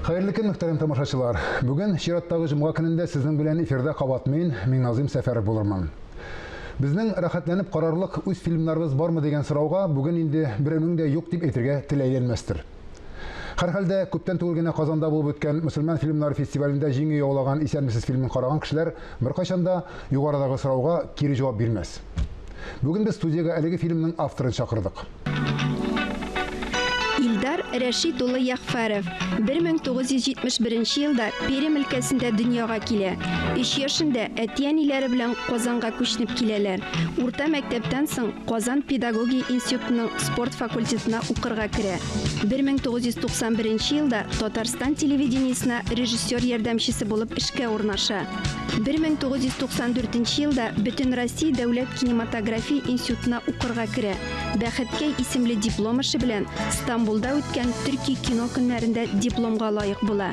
Хайырлы көн, мөхтәрәм тамашачылар. Бүген чираттагы җомга көнендә сезнең белән эфирдә кабат мин Миңназыйм Сәфәров булырмын. Безнең рәхәтләнеп карарлык үз фильмнарыбыз бармы дигән сорауга бүген инде берәүнең дә юк дип әйтергә теләйләнмәстер. Һәрхәлдә күптән түгел генә Казанда булып үткән мөселман фильмнары фестивалендә җиңү яулаган Исәнмесез фильмын караган кешеләр беркайчан да югарыдагы сорауга кире җавап бирмәс. Бүген без студиягә әлеге фильмның авторын чакырдык. Илдар Рәшит улы Яхфәров 1971 елда Пермь өлкәсендә дөньяга килә. 3 яшендә әти-әниләре белән Казанга күченеп киләләр. Урта мәктәптән соң Казан педагогия институтының спорт факультетына укырга керә. 1991 елда Татарстан телевидениесенә режиссер ярдәмчесе булып эшкә урнаша. 1994 елда Бөтен Россия дәүләт кинематография институтына укырга керә. Бәхеткәй исемле диплом эше белән Стамбулда үткән Төрки кино көннәрендә дипломга лаек була.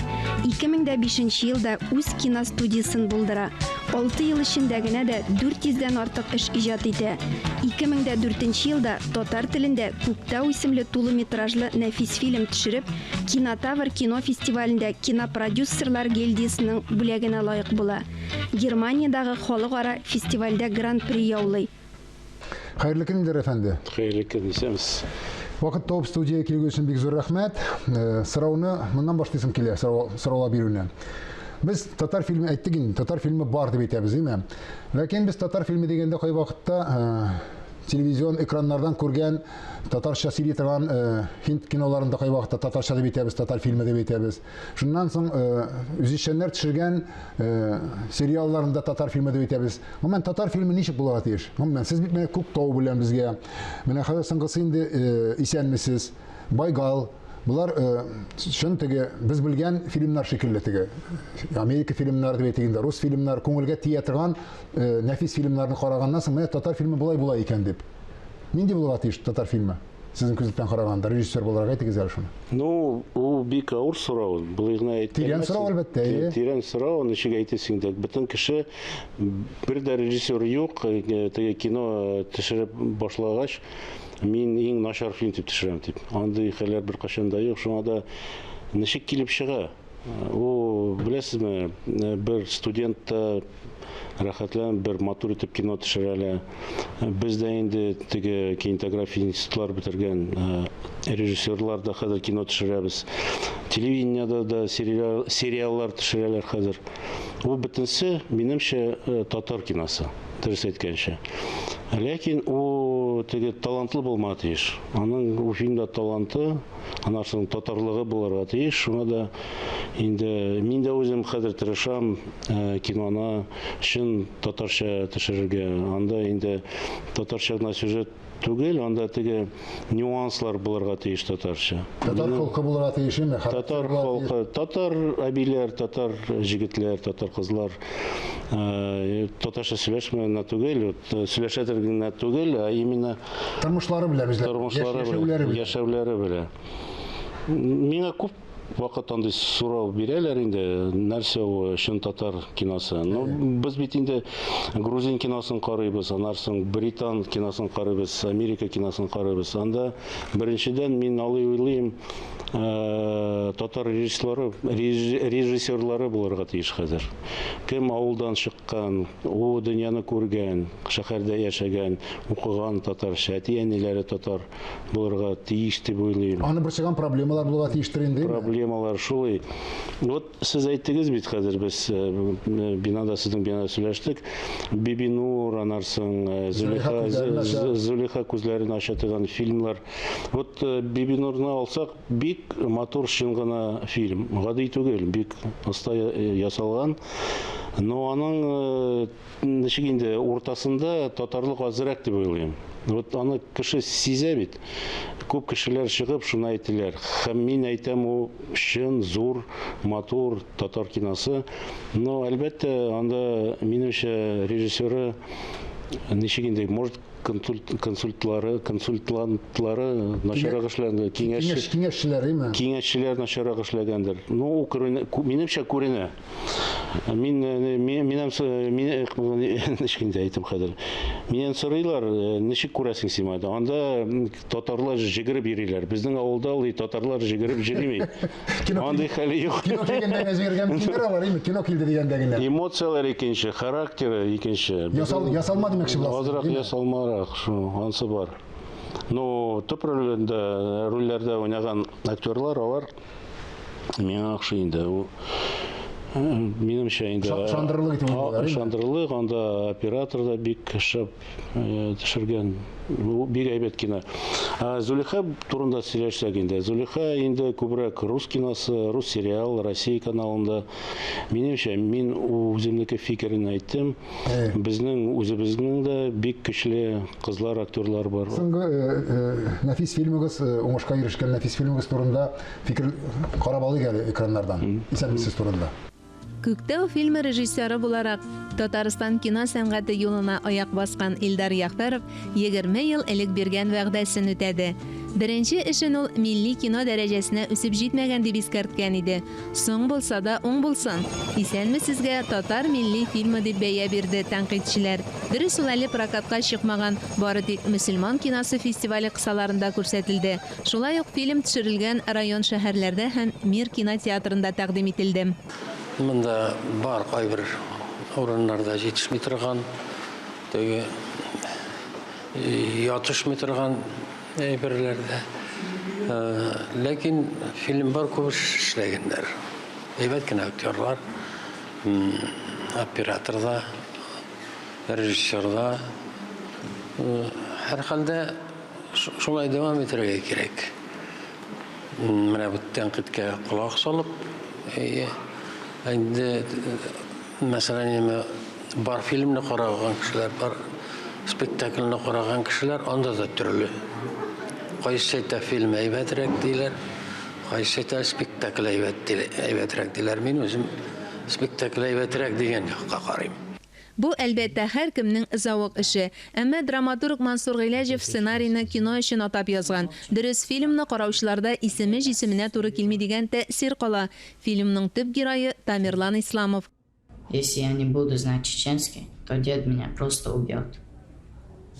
2005 елда үз киностудиясын булдыра. 6 ел эчендә генә дә 400-дән артык эш иҗат итә. 2004 елда татар телендә Күктау исемле тулыметражлы нәфис фильм төшереп, Кинотавр кино фестивалендә кинопродюсерлар гильдиясының бүләгенә лаек була. Германиядагы халыкара фестивальдә гран-при яулый. Хайырлы көн, Илдар әфәнде. Хайырлы көн, исәнмесез. Вакыт тауып студияга килгән өчен бик зур рәхмәт. Сорауны моннан башлыйсым килә, сорауга бирүне. Без татар фильмы әйттек инде, татар фильмы бар дип әйтәбез, әйме? Ләкин без татар фильмы дигәндә кай вакытта телевизион экраннардан күргән татарча сөйли торган хинт киноларында кай вакытта татарча дип әйтәбез, татар фильмы дип әйтәбез. Шуннан соң үзешчәннәр төшергән сериалларында татар фильмы дип әйтәбез. Гомумән татар фильмы ничек булырга тиеш? Гомумән сез бит менә Күктау белән безгә, менә хәзер соңгысы инде Исәнмесез, Байгал. Булар шын теге без белгән фильмнар шикелле теге. Америка фильмнары дип әйтгәндә, рус фильмнар, күңелгә тия торган нәфис фильмнарны караганнан соң менә татар фильмы булай була икән дип. Нинди булырга тиеш татар фильмы? Сезнең күзлектән караганда режиссер буларга әйтегез әле шуны. Ну, ул бик авыр сорау. Бу гына әйтә. Тирән сорау әлбәттә. Тирән сорау, ничек әйтәсең дә, бөтен кеше бер дә режиссер юк, теге кино төшереп башлагач, мин иң начар фильм дип төшерәм дип. Андый хәлләр бер кашан да юк. Шуңа да ничек килеп чыга? Ул беләсезме, бер студент рәхәтләнеп бер матур итеп кино төшерәләр. Без дә инде теге кинематография институтлар бетергән режиссерлар да хәзер кино төшерәбез. Телевидениедә да сериаллар төшерәләр хәзер. Ул бөтенсе минемчә татар киносы, дөрес әйткәнчә. Ләкин ул теге талантлы булмады тиеш. Аның ул фильмда таланты, аннан соң татарлыгы булырга тиеш. Шуңа да инде мин дә үзем хәзер тырышам киноны шын татарча төшерергә. Анда инде татарча гына сюжет түгел, анда теге нюанслар булырга тиеш татарча. Татар халкы булырга тиешме? Татар халкы, татар әбиләр, татар җегетләр, татар кызлар татарча сөйләшмәгән түгел, сөйләшәдер генә түгел, а именно тормышлары белән яшәүләре белән. Миңа күп вакыт андый сорау бирәләр инде, нәрсә ул шын татар киносы. Ну, без бит инде грузин киносын карыйбыз, аннан соң британ киносын карыйбыз, Америка киносын карыйбыз. Анда беренчедән мин уйлыйм, татар режиссерлары булырга тиеш хәзер. Кем авылдан чыккан, ул дөньяны күргән, шәһәрдә яшәгән, укыган татарча, әти-әниләре татар булырга тиеш дип уйлыйм. Аны бер чыган проблемалар булырга тиештер инде. Проблемалар шулай. Вот сез әйттегез бит хәзер без бинада сезнең бинада сөйләштек. Бибинур, аннан соң Зулейха күзләрен ача торган фильмлар. Вот Бибинурны алсак, бик матур шын гына фильм. Гади түгел, бик оста ясалган. Но аның ничек инде уртасында татарлык азрак дип уйлыйм. Вот аны кеше сизә бит. Күп кешеләр чыгып шуны әйтәләр. Һәм мин әйтәм, ул шын, зур, матур татар киносы. Но әлбәттә анда минемчә режиссеры ничек инде, может консультантлары начарак эшләгән, киңәшчеләр, әйме? киңәшчеләр начарак эшләгәндер. Ну, минемчә күренә. Минем әйтем хәзер. Миннән сорыйлар, ничек күрәсең син монда? Анда татарлар җигереп йөриләр. Безнең авылда ул татарлар җигереп йөрими. Андый хәле юк. Кино килгәндә җигергән кинолар бар, әйме? Кино килде дигәндә генә. Эмоциялар икенче, характер икенче. Ясалма димәкче буласың. Азрак ясалмарак, ансы бар. Ну, төп рольләрдә уйнаган актерлар алар миңа охшый инде. Минемчә инде Шандырлык итеп уйлыйлар. Шандырлык, анда оператор да бик шәп төшергән. Бик әйбәт кино. Зулиха турында сөйләшсәк инде. Зулиха инде күбрәк рус киносы, рус сериал, Россия каналында. Минемчә, мин үземнеке фикерен әйттем. Безнең үзебезнең дә бик көчле кызлар актерлар бар. Соңгы нәфис фильмыгыз, уңышка ирешкән нәфис фильмыгыз турында фикер карап алыйк әле экраннардан. Исәнмесез турында. Күктау фильмы режиссеры буларак Татарстан кино сәнгате юлына аяк баскан Илдар Яхфәров 20 ел элек биргән вәгъдәсен үтәде. Беренче эшен ул милли кино дәрәҗәсенә үсеп җитмәгән дип искәрткән иде. Соң булса да уң булсын. Исәнмесезгә татар милли фильмы дип бәя бирде тәнкыйтьчеләр. Дөрес ул әле прокатка чыкмаган, бары тик мөселман киносы фестивале кысаларында күрсәтелде. Шулай ук фильм төшерелгән район шәһәрләрдә һәм Мир кинотеатрында тәкъдим ителде. Монда бар кайбер урыннарда җитешми торган, теге ятышмый торган әйберләрдә. Ләкин фильм бар күп эшләгәннәр. Әйбәт кенә актерлар, операторда, режиссерда. Һәр хәлдә шулай дәвам итәргә кирәк. Менә бу тәнкыйтькә колак салып, Әйді, мәсәлән, бар фильмны қараған кішілер, бар спектакльны қараған кішілер, анда да түрлі. Қайсы әйтә фильм әйбәтрәк дейлер, қайсы әйтә спектакль әйбәтрәк дейлер. Мен өзім спектакль әйбәтрәк деген жаққа қарайым. Бу әлбәттә һәркемнең зауык эше. Әмма драматург Мансур Гыйләҗев сценарийны кино өчен атап язган. Дөрес, фильмны караучыларда исеме җисеменә туры килми дигән тәэсир кала. Фильмның төп герое Тамерлан Исламов. Если я не буду знать чеченский, то дед меня просто убьет.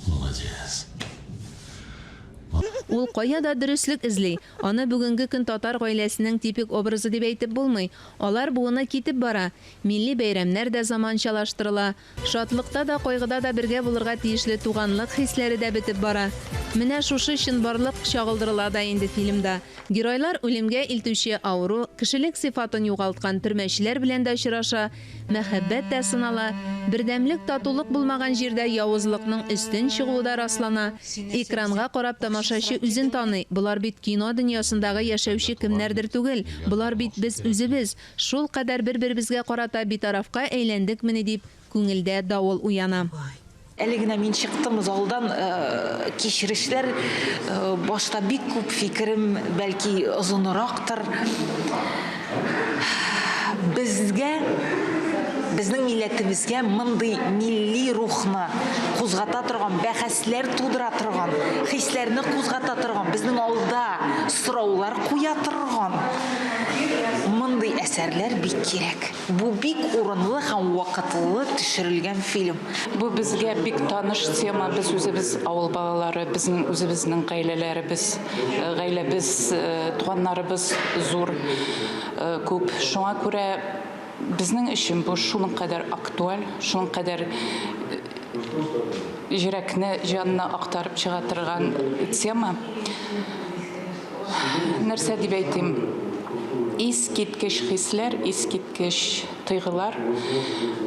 Молодец. Ул кая да дөрестлек эзли. Аны бүгенге көн татар гаиләсенең типик образы дип әйтеп булмый. Алар буына китеп бара. Милли бәйрәмнәр дә заманчалаштырыла. Шатлыкта да, кайгыда да бергә булырга тиешле туганлык хисләре дә бетеп бара. Менә шушы чынбарлык чагылдырыла да инде фильмда. Геройлар үлемгә илтүче авыру, кешелек сыйфатын югалткан төрмәчеләр белән дә очраша, мәхәббәт дә сынала, бердәмлек, татулык булмаган җирдә явызлыкның өстен чыгуы да раслана. Экранга карап тамашачы үзен таный. Булар бит кино дөньясындагы яшәүче кемнәрдер түгел. Булар бит без үзебез. Шул кадәр бер-беребезгә карата битарафка әйләндекмени дип күңелдә давыл уяна. Әле генә мин чыктым залдан, кичерешләр, башта бик күп фикерем, бәлки озынрактыр. Безнең милләтебезгә мондый милли рухны кузгата торган, бәхәсләр тудыра торган, хисләрне кузгата торган, безнең алда сораулар куя торган мондый әсәрләр бик кирәк. Бу бик урынлы һәм вакытлы төшерелгән фильм. Бу безгә бик таныш тема. Без үзебез авыл балалары, безнең үзебезнең гаиләләребез, туганнарыбыз зур, күп. Шуңа күрә безнең өчен бу шуның кадәр актуаль, шуның кадәр йөрәкне, җанны актарып чыга торган тема. Нәрсә дип әйтим? Искиткеч хисләр, искиткеч тойгылар.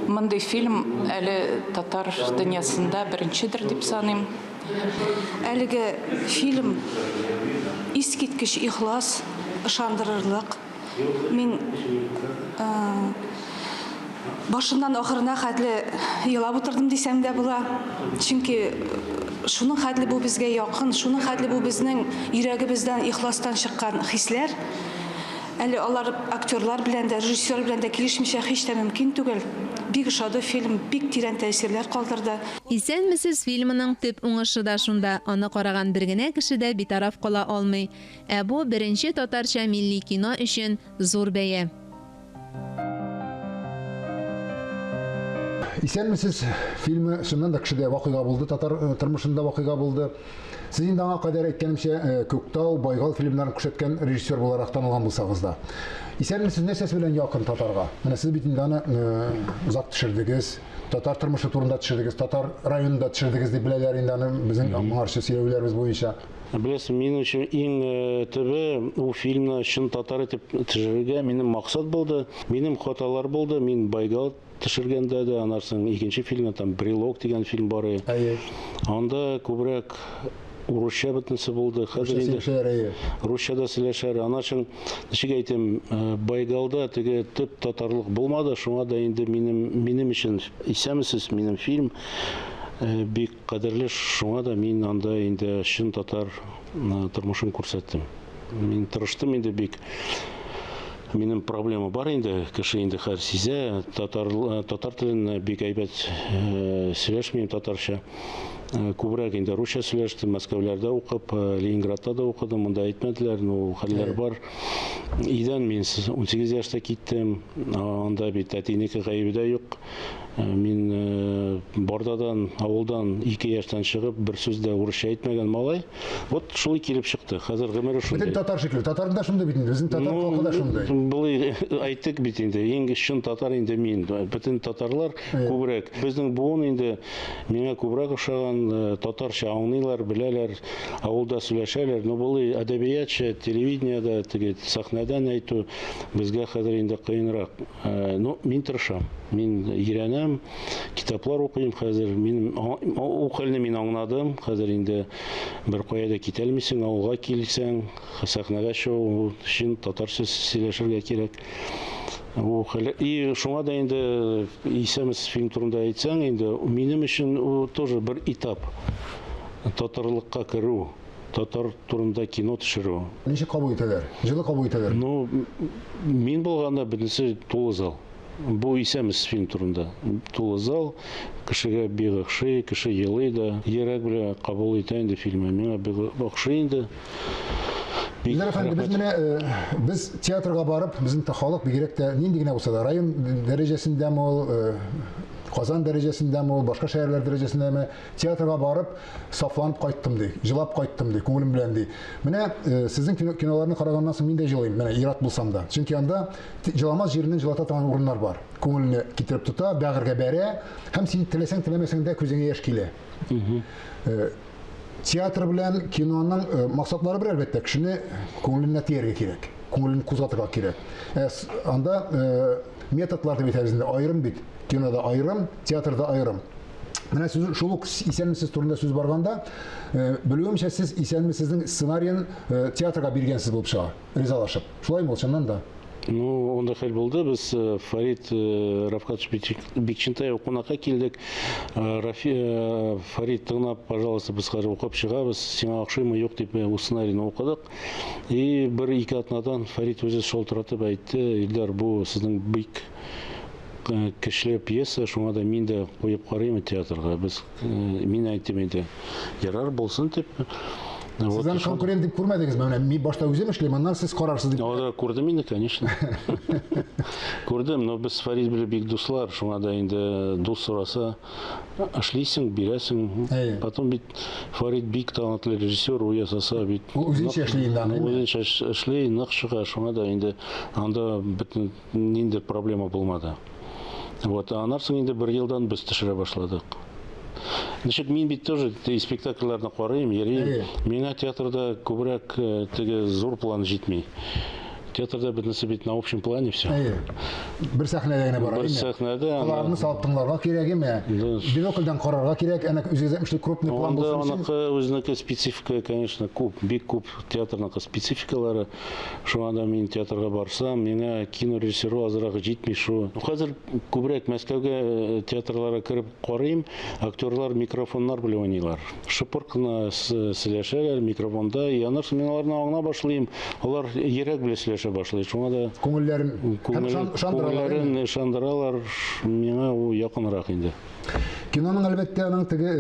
Мондый фильм әле татар дөньясында беренчедер дип саныйм. Әлеге фильм искиткеч ихлас, ышандырырлык. Мин башыннан ахырына хәтле елап утырдым дисәм дә була. Чөнки шуның хәтле бу безгә якын, шуның хәтле бу безнең йөрәгебездән ихластан чыккан хисләр. Әле алар актерлар белән дә, режиссер белән дә килешмичә һич тә мөмкин түгел. Бик ошады фильм, бик тирән тәэсирләр калдырды. Исәнмесез фильмының төп уңышы да шунда. Аны караган бер генә кеше дә битараф кала алмый. Ә бу беренче татарча милли кино өчен зур бәя. Исәнмесез фильмы шуннан да кешедә вакыйга булды, татар тормышында вакыйга булды. Сез инде аңа кадәр әйткәнемчә, Күктау, Байгал фильмнарын күрсәткән режиссер буларак танылган булсагыз да. Исәнмесез нәрсәсе белән якын татарга? Менә сез бит инде аны узак төшердегез, татар тормышы турында төшердегез, татар районында төшердегез дип беләләр инде аны безнең аңарчы сөйләүләребез буенча. Беләсең, мин өчен иң төбе ул фильмны чын татар итеп төшерергә минем максат булды. Минем хаталар булды. Мин Байгал төшергәндә дә, анарсын икенче фильмда там Брелок дигән фильм бар. Анда күбрәк урысча бөтенсе булды. Хәзер инде русчада сөйләшәр. Анашың ничек әйтем, Байгалда теге төп татарлык булмады. Шуңа да инде минем өчен исәмсез минем фильм бик кадерле. Шуңа да мин анда инде чын татар тормышын күрсәттем. Мин тырыштым инде бик. Минем проблема бар инде, кеше инде хәр сизә, татар телен бик әйбәт сөйләшмим татарча. Күбрәк инде русча сөйләштем, Мәскәүләрдә укып, Ленинградта да укыдым, монда әйтмәделәр, хәлләр бар. Идән мин 18 яшьтә киттем, анда бит әтинеке гаебе дә юк. Мин Бордадан, авылдан 2 яшьтән чыгып, бер сүз дә урысча әйтмәгән малай. Вот шулай килеп чыкты. Хәзер гомере шундай. Бөтен татар шикелле, татарында шундай бит инде, безнең татар халкы да шундай. Булай әйттек бит инде, иң чын татар инде мин. Бөтен татарлар күбрәк. Безнең буын инде миңа күбрәк ошаган, татарча аңлыйлар, беләләр, авылда сөйләшәләр. Но булай әдәбиятча, телевидениедә, теге сәхнәдән әйтү безгә хәзер инде кыенрак. Но мин тырышам. Мин өйрәнәм, китаплар укыйм хәзер. Мин ул хәлне мин аңладым. Хәзер инде бер кая да китә алмыйсың, авылга килсәң, сәхнәгә чыгу өчен татарча сөйләшергә кирәк. И шуңа да инде исәмсез фильм турында әйтсәң, инде минем өчен ул тоже бер этап. Татарлыкка керү, татар турында кино төшерү. Ничек кабул итәләр? Җылы кабул итәләр. Ну, мин булганда беренче тулы зал. Бу исәмсез фильм турында. Тулы зал, кешегә бик охшый, кеше елый да, йөрәк белән кабул итә инде фильмны. Миңа бик охшый инде. Без театрга барып, безнең халык бигрәк тә нинди генә булса да, район дәрәҗәсендәме ул, Казан дәрәҗәсендәме ул, башка шәһәрләр дәрәҗәсендәме, театрга барып, сафланып кайттым ди, җылап кайттым ди, күңелем белән ди. Менә сезнең киноларны караганнан соң мин дә җылыйм, менә ират булсам да. Чөнки анда җыламас җиреннән җылата торган урыннар бар. Күңелне китереп тота, бәгыргә бәрә, һәм син теләсәң теләмәсәң дә күзеңә яшь килә. Театр белән киноның максатлары бер әлбәттә кешене күңеленә тияргә кирәк, күңелен кузгатырга кирәк. Анда методлар дип әйтәбез инде, аерым бит. Кинода аерым, театрда аерым. Менә шул ук исәнмесез турында сүз барганда, белүемчә сез исәнмесезнең сценарийын театрга биргәнсез булып чыга, ризалашып. Шулаймы ул чыннан да? Ну, онда хәл булды. Без Фарид Рафкатович Бикчентаев кунакка килдек. Фарид, тыңлап, пожалуйста, без хәзер укып чыгабыз. Сиңа охшыймы, юк дип сценарийны укыдык. И бер-ике атнадан Фарид үзе шалтыратып әйтте, Илдар, бу сезнең бик кечле пьеса, шуңа да мин дә куеп карыйм театрга. Мин әйттем инде, ярар булсын дип. Сездән конкурент дип күрмәдегез менә, мин башта үзем эшлим, аннан сез карарсыз дип. Да, күрдем инде, конечно. Күрдем, но без Фарид белән бик дуслар, шуңа да инде дус сораса, эшлисең, бирәсең. Потом бит Фарид бик талантлы режиссер, ул ясаса бит. Үзенчә эшли инде аны. Үзенчә эшли, нык чыга, шуңа да инде анда бөтен нинди проблема булмады. Вот, анарсын инде бер елдан без төшерә башладык. Значит, мин бит тоже спектакльләрне карыйм, йөрим. Миңа театрда күбрәк теге зур план җитми. Театрда бөтенесе бит на общем плане все. Бер сәхнәдә генә бара. Бер сәхнәдә. Аларны салып тыңларга кирәкме? Бинокльдән карарга кирәк, әнә үзегезне крупный план булсын. Анда үзенеке специфика, конечно, күп, бик күп театрның спецификалары. Шуңа да мин театрга барсам, миңа кино режиссеры азрак җитми шу. Хәзер күбрәк Мәскәүгә театрларга кереп карыйм, актерлар микрофоннар белән уйныйлар. Шыпыркына сөйләшәләр микрофонда, яныр мин аларны аңлап башлыйм. Алар йөрәк белән сөйләшә. сөйләшә башлый. Шуңа да Күңелләрен күңелләрен ышандыралар, миңа ул якынрак инде. Киноның әлбәттә аның теге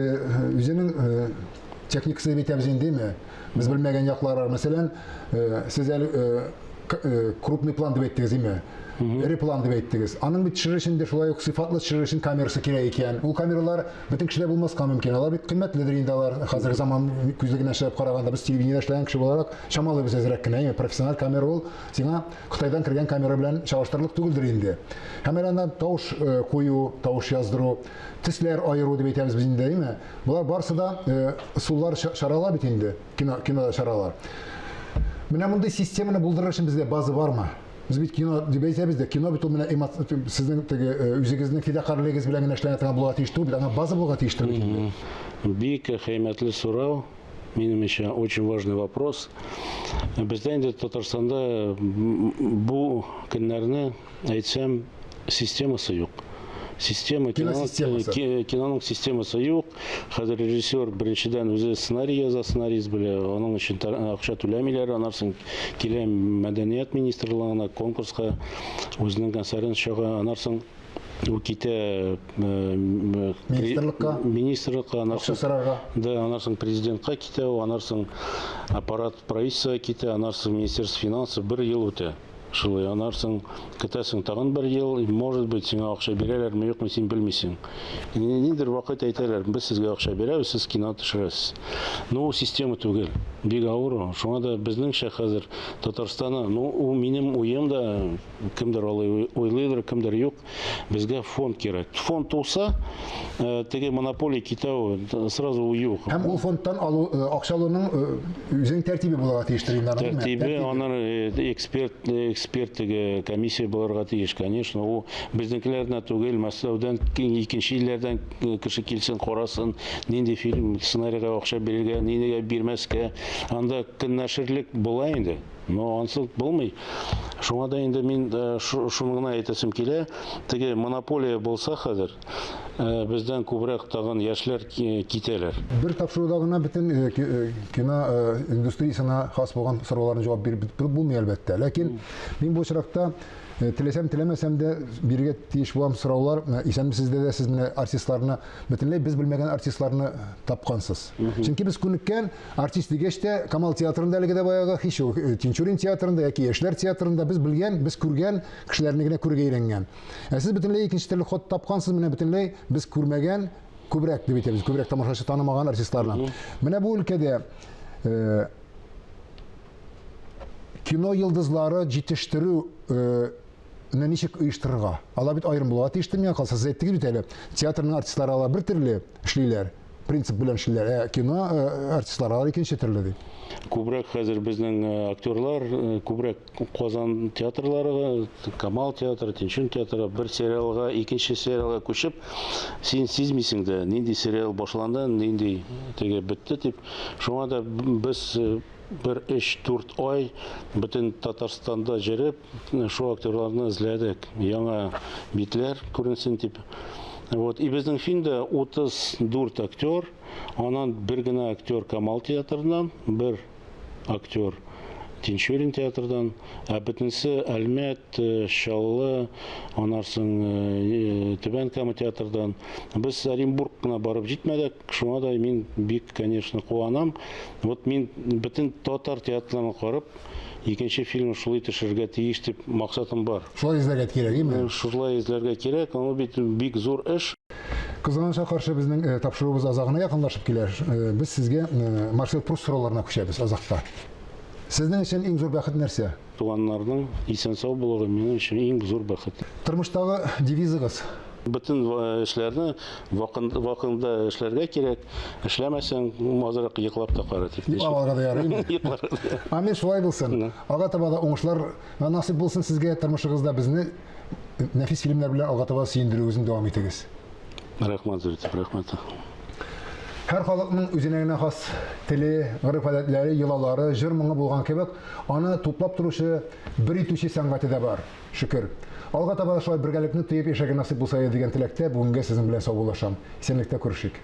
үзенең техникасы дип әйтәбез инде, без белмәгән яклары. Мәсәлән, сез әле крупный план дип әйттегез, ире план дип әйттегез. Аның бит төшерешендә шулай ук сыйфатлы төшерешен камерасы кирәк икән. Ул камералар бөтен кешеләр булмаска мөмкин. Алар бит кыйммәтледер инде, алар хәзерге заман күзлегенә чыгып караганда, без телевидениедә эшләгән кеше буларак чамалыбыз әзрәк кенә. Профессиональ камера ул сиңа Кытайдан кергән камера белән чагыштырырлык түгелдер инде. Һәм анда тавыш кую, тавыш яздыру, төсләр айыру дип әйтәбез без инде, Булар барысы да суллар шаралар бит инде, кинода шаралар. Менә мондый системаны булдырыр өчен бездә база бармы? Biz bit kino дип әйтәбез дә, кино бит ул менә сезнең теге үзегезнең фидакарлыгыгыз белән генә эшләнә торган булырга тиештер, бит аңа база булырга тиештер бит инде. Бик кыйммәтле сорау. Минемчә, очень важный вопрос. Бездә инде Татарстанда бу көннәрне әйтсәм системасы юк. Киноның системасы юк. Хәзер режиссер беренчедән үзе сценарий яза, сценарист белә, аның өчен акча түләмиләр, аннан килә мәдәният министрлыгына конкурска үзенең концертын чыга, аннан ул китә министрлыкка, аннан президентка китә, аннан аппарат правительства китә, аннан министерство финансов 1 ел үтә. Шулай анарсың, көтәсең тагын 1 ел, может быть, сиңа акча бирәләрме, юкмы, син белмисең. Нидер вакыт әйтәләр, без сезгә акча бирәбез, сез кино төшерәсез. Ну, система түгел, бик авыр. Шуңа да безнеңчә хәзер Татарстанда, ул минем уем да, кемдер уйлыйдыр, кемдер юк, безгә фонд кирәк. Фонд булса, теге монополия китәү сразу юк. Һәм ул фондтан акча алуның үзенең тәртибе булырга тиештер инде. Тәртибе, аннан эксперттеге комиссия булырга тиеш, конечно. Ул безнекеләрне түгел, Мәскәүдән, икенче илләрдән кеше килсен, карасын, нинди фильм сценарийга акча бирергә, ниндигә бирмәскә. Анда көннәшерлек була инде. Но ансыз булмый. Шуңа да инде мин шуны гына әйтәсем килә, теге монополия булса хәзер, бездән күбрәк тагын яшьләр китәләр. Бер тапшыруда гына бөтен кино индустриясына хас булган сорауларны җавап биреп булмый әлбәттә. Ләкин мин бу очракта теләсәм, теләмәсәм дә бирергә тиеш булган сораулар, исәнмесездә дә сез менә артистларны, бөтенләй без белмәгән артистларны тапкансыз. Чөнки без күнеккән артист дигәч тә Камал театрында әлегә дә баягы һич юк, Тинчурин театрында яки Яшьләр театрында без белгән, без күргән кешеләрне генә күргә өйрәнгән. Сез бөтенләй икенче төрле ход тапкансыз, менә бөтенләй без күрмәгән, күбрәк дип әйтәбез, күбрәк тамашачы танымаган артистларны. Менә бу өлкәдә кино йолдызлары җитештерү ничек оештырырга? Алар бит аерым булырга тиештер, миңа калса, сез әйттегез бит әле. Театрның артистлары алар бер төрле эшлиләр, принцип белән эшлиләр. Кино артистлары алар икенче төрле дип. Күбрәк хәзер безнең актерлар, күбрәк Казан театрлары, Камал театры, Тинчурин театры бер сериалга, икенче сериалга күчеп, син сизмисең дә, нинди сериал башланды, нинди теге бетте дип. Шуңа да без bir 3-4 ай бөтен Татарстанда жүріп, шу актерларны эзләдек. Яңа битләр күренсен дип. Вот, и безнең фильмда 34 актер, аннан бер генә актер Камал театрыннан, бер актер Тинчурин театрдан, бөтенсе Әлмәт, Чаллы, аннан Түбән Кама театрдан. Без Оренбург кына барып җитмәдек. Шуңа да мин бик, конечно, куанам. Вот мин бөтен татар театрларын карап, икенче фильм шулай төшерергә тиеш дип максатым бар. Шулай эзләргә кирәк, Шулай эзләргә кирәк, аны бик зур эш. Кызганычка каршы безнең тапшыруыбыз азагына якынлашып килә. Без сезгә Марсель Пруст сорауларына күчәбез азакта. Сезнең өчен иң зур бәхет нәрсә? Туганнарның исән-сау булуы минем өчен иң зур бәхет. Тормыштагы девизыгыз? Бөтен эшләрне вакытында эшләргә кирәк. Эшләмәсәң, азрак йоклап та кара дип. Алга да ярый. Амин, шулай булсын. Алга таба да уңышлар насыйп булсын сезгә тормышыгызда, безне нәфис фильмнар белән алга таба сөендерүегезне дәвам итегез. Рәхмәт, рәхмәт. Һәр халыкның үзенә генә хас теле, гырыф-гадәтләре, йолалары, җыр моңы булган кебек, аны туплап торучы, бер итүче сәнгате дә бар. Шөкер. Алга таба шулай бергәлекне тыеп яшәргә насыйп булса дигән теләктә бүгенгә сезнең белән саубуллашам. Исәнлектә күрешик.